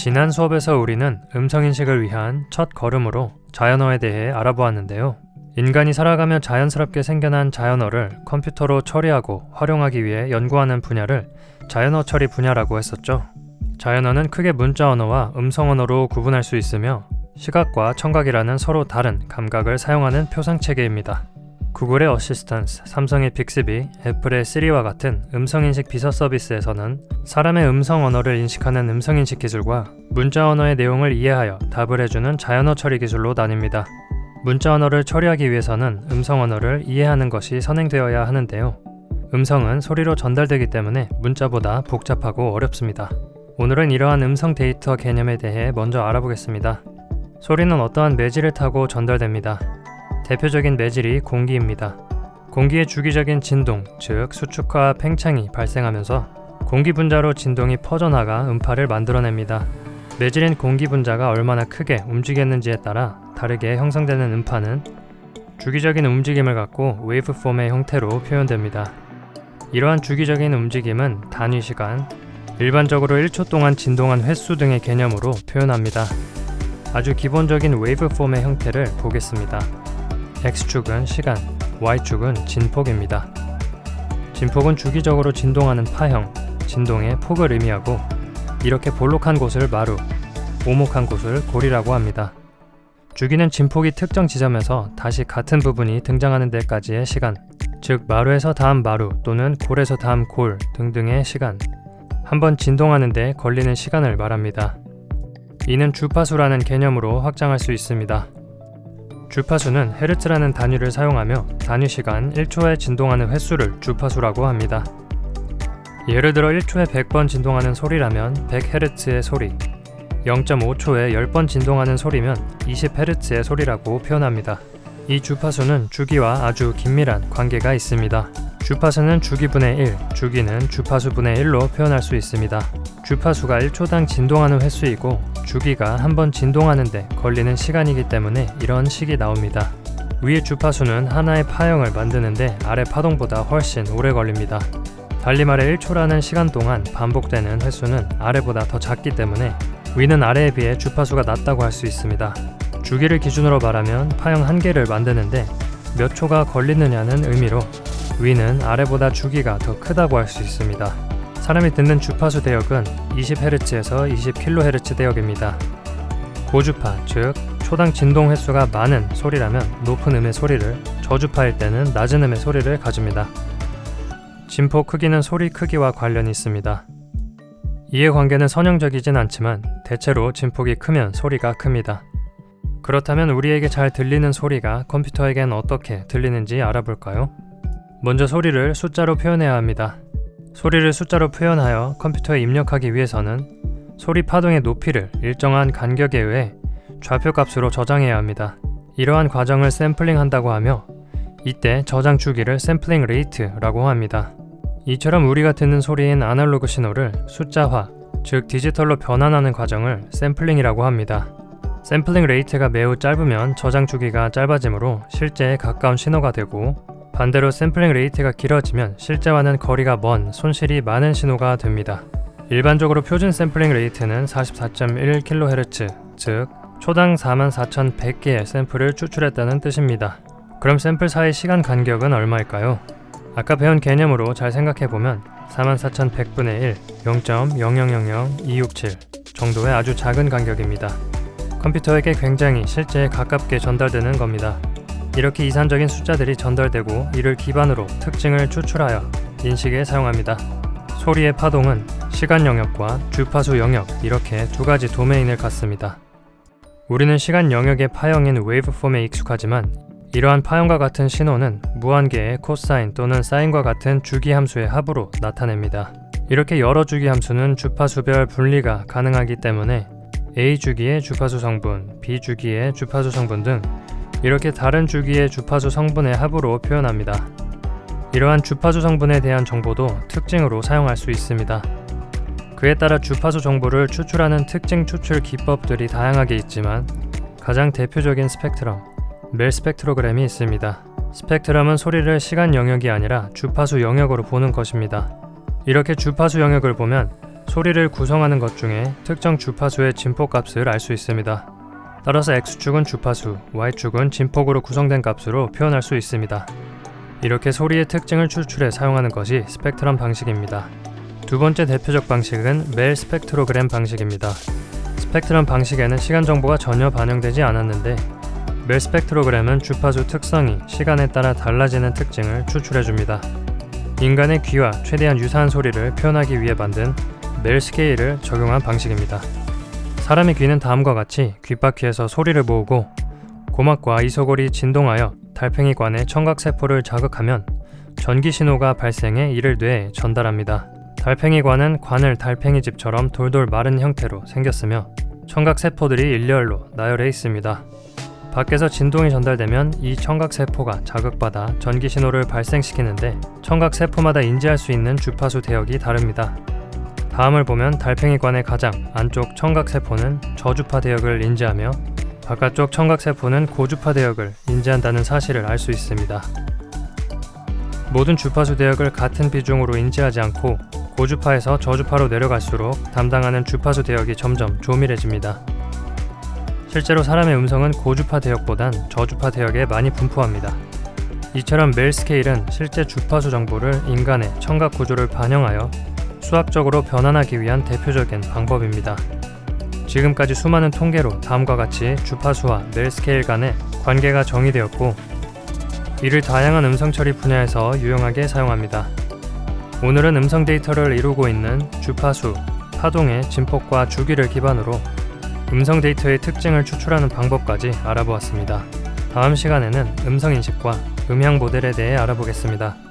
지난 수업에서 우리는 음성인식을 위한 첫 걸음으로 자연어에 대해 알아보았는데요. 인간이 살아가며 자연스럽게 생겨난 자연어를 컴퓨터로 처리하고 활용하기 위해 연구하는 분야를 자연어 처리 분야라고 했었죠. 자연어는 크게 문자 언어와 음성 언어로 구분할 수 있으며 시각과 청각이라는 서로 다른 감각을 사용하는 표상체계입니다. 구글의 어시스턴스, 삼성의 빅스비, 애플의 시리와 같은 음성인식 비서 서비스에서는 사람의 음성 언어를 인식하는 음성인식 기술과 문자 언어의 내용을 이해하여 답을 해주는 자연어 처리 기술로 나뉩니다. 문자 언어를 처리하기 위해서는 음성 언어를 이해하는 것이 선행되어야 하는데요. 음성은 소리로 전달되기 때문에 문자보다 복잡하고 어렵습니다. 오늘은 이러한 음성 데이터 개념에 대해 먼저 알아보겠습니다. 소리는 어떠한 매질을 타고 전달됩니다. 대표적인 매질이 공기입니다. 공기의 주기적인 진동, 즉 수축과 팽창이 발생하면서 공기 분자로 진동이 퍼져나가 음파를 만들어냅니다. 매질인 공기 분자가 얼마나 크게 움직였는지에 따라 다르게 형성되는 음파는 주기적인 움직임을 갖고 웨이브폼의 형태로 표현됩니다. 이러한 주기적인 움직임은 단위 시간, 일반적으로 1초 동안 진동한 횟수 등의 개념으로 표현합니다. 아주 기본적인 웨이브폼의 형태를 보겠습니다. X축은 시간, Y축은 진폭입니다. 진폭은 주기적으로 진동하는 파형, 진동의 폭을 의미하고 이렇게 볼록한 곳을 마루, 오목한 곳을 골이라고 합니다. 주기는 진폭이 특정 지점에서 다시 같은 부분이 등장하는 데까지의 시간, 즉 마루에서 다음 마루 또는 골에서 다음 골 등등의 시간, 한번 진동하는 데 걸리는 시간을 말합니다. 이는 주파수라는 개념으로 확장할 수 있습니다. 주파수는 헤르츠라는 단위를 사용하며 단위 시간 1초에 진동하는 횟수를 주파수라고 합니다. 예를 들어 1초에 100번 진동하는 소리라면 100Hz의 소리, 0.5초에 10번 진동하는 소리면 20Hz의 소리라고 표현합니다. 이 주파수는 주기와 아주 긴밀한 관계가 있습니다. 주파수는 주기분의 1, 주기는 주파수분의 1로 표현할 수 있습니다. 주파수가 1초당 진동하는 횟수이고 주기가 한번 진동하는데 걸리는 시간이기 때문에 이런 식이 나옵니다. 위의 주파수는 하나의 파형을 만드는데 아래 파동보다 훨씬 오래 걸립니다. 달리 말해 1초라는 시간 동안 반복되는 횟수는 아래보다 더 작기 때문에 위는 아래에 비해 주파수가 낮다고 할 수 있습니다. 주기를 기준으로 말하면 파형 한 개를 만드는데 몇 초가 걸리느냐는 의미로 위는 아래보다 주기가 더 크다고 할 수 있습니다. 사람이 듣는 주파수 대역은 20Hz에서 20kHz 대역입니다. 고주파, 즉 초당 진동 횟수가 많은 소리라면 높은 음의 소리를, 저주파일 때는 낮은 음의 소리를 가집니다. 진폭 크기는 소리 크기와 관련이 있습니다. 이해관계는 선형적이진 않지만 대체로 진폭이 크면 소리가 큽니다. 그렇다면 우리에게 잘 들리는 소리가 컴퓨터에겐 어떻게 들리는지 알아볼까요? 먼저 소리를 숫자로 표현해야 합니다. 소리를 숫자로 표현하여 컴퓨터에 입력하기 위해서는 소리 파동의 높이를 일정한 간격에 의해 좌표값으로 저장해야 합니다. 이러한 과정을 샘플링 한다고 하며 이때 저장 주기를 샘플링 레이트라고 합니다. 이처럼 우리가 듣는 소리인 아날로그 신호를 숫자화, 즉 디지털로 변환하는 과정을 샘플링이라고 합니다. 샘플링 레이트가 매우 짧으면 저장 주기가 짧아지므로 실제에 가까운 신호가 되고 반대로 샘플링 레이트가 길어지면 실제와는 거리가 먼 손실이 많은 신호가 됩니다. 일반적으로 표준 샘플링 레이트는 44.1kHz, 즉 초당 44,100개의 샘플을 추출했다는 뜻입니다. 그럼 샘플 사이 시간 간격은 얼마일까요? 아까 배운 개념으로 잘 생각해보면 44,100분의 1, 0.0000267 정도의 아주 작은 간격입니다. 컴퓨터에게 굉장히 실제에 가깝게 전달되는 겁니다. 이렇게 이산적인 숫자들이 전달되고 이를 기반으로 특징을 추출하여 인식에 사용합니다. 소리의 파동은 시간 영역과 주파수 영역 이렇게 두 가지 도메인을 갖습니다. 우리는 시간 영역의 파형인 웨이브폼에 익숙하지만 이러한 파형과 같은 신호는 무한계의 코사인 또는 사인과 같은 주기 함수의 합으로 나타냅니다. 이렇게 여러 주기 함수는 주파수별 분리가 가능하기 때문에 A 주기의 주파수 성분, B 주기의 주파수 성분 등 이렇게 다른 주기의 주파수 성분의 합으로 표현합니다. 이러한 주파수 성분에 대한 정보도 특징으로 사용할 수 있습니다. 그에 따라 주파수 정보를 추출하는 특징 추출 기법들이 다양하게 있지만 가장 대표적인 스펙트럼, 멜 스펙트로그램이 있습니다. 스펙트럼은 소리를 시간 영역이 아니라 주파수 영역으로 보는 것입니다. 이렇게 주파수 영역을 보면 소리를 구성하는 것 중에 특정 주파수의 진폭값을 알 수 있습니다. 따라서 X축은 주파수, Y축은 진폭으로 구성된 값으로 표현할 수 있습니다. 이렇게 소리의 특징을 추출해 사용하는 것이 스펙트럼 방식입니다. 두 번째 대표적 방식은 멜 스펙트로그램 방식입니다. 스펙트럼 방식에는 시간 정보가 전혀 반영되지 않았는데 멜 스펙트로그램은 주파수 특성이 시간에 따라 달라지는 특징을 추출해줍니다. 인간의 귀와 최대한 유사한 소리를 표현하기 위해 만든 멜 스케일을 적용한 방식입니다. 사람의 귀는 다음과 같이 귓바퀴에서 소리를 모으고 고막과 이소골이 진동하여 달팽이관의 청각세포를 자극하면 전기 신호가 발생해 이를 뇌에 전달합니다. 달팽이관은 관을 달팽이집처럼 돌돌 마른 형태로 생겼으며 청각세포들이 일렬로 나열해 있습니다. 밖에서 진동이 전달되면 이 청각세포가 자극받아 전기 신호를 발생시키는데 청각세포마다 인지할 수 있는 주파수 대역이 다릅니다. 다음을 보면 달팽이관의 가장 안쪽 청각세포는 저주파 대역을 인지하며 바깥쪽 청각세포는 고주파 대역을 인지한다는 사실을 알 수 있습니다. 모든 주파수 대역을 같은 비중으로 인지하지 않고 고주파에서 저주파로 내려갈수록 담당하는 주파수 대역이 점점 조밀해집니다. 실제로 사람의 음성은 고주파 대역보단 저주파 대역에 많이 분포합니다. 이처럼 멜 스케일은 실제 주파수 정보를 인간의 청각 구조를 반영하여 수학적으로 변환하기 위한 대표적인 방법입니다. 지금까지 수많은 통계로 다음과 같이 주파수와 멜 스케일 간의 관계가 정의되었고 이를 다양한 음성 처리 분야에서 유용하게 사용합니다. 오늘은 음성 데이터를 이루고 있는 주파수, 파동의 진폭과 주기를 기반으로 음성 데이터의 특징을 추출하는 방법까지 알아보았습니다. 다음 시간에는 음성 인식과 음향 모델에 대해 알아보겠습니다.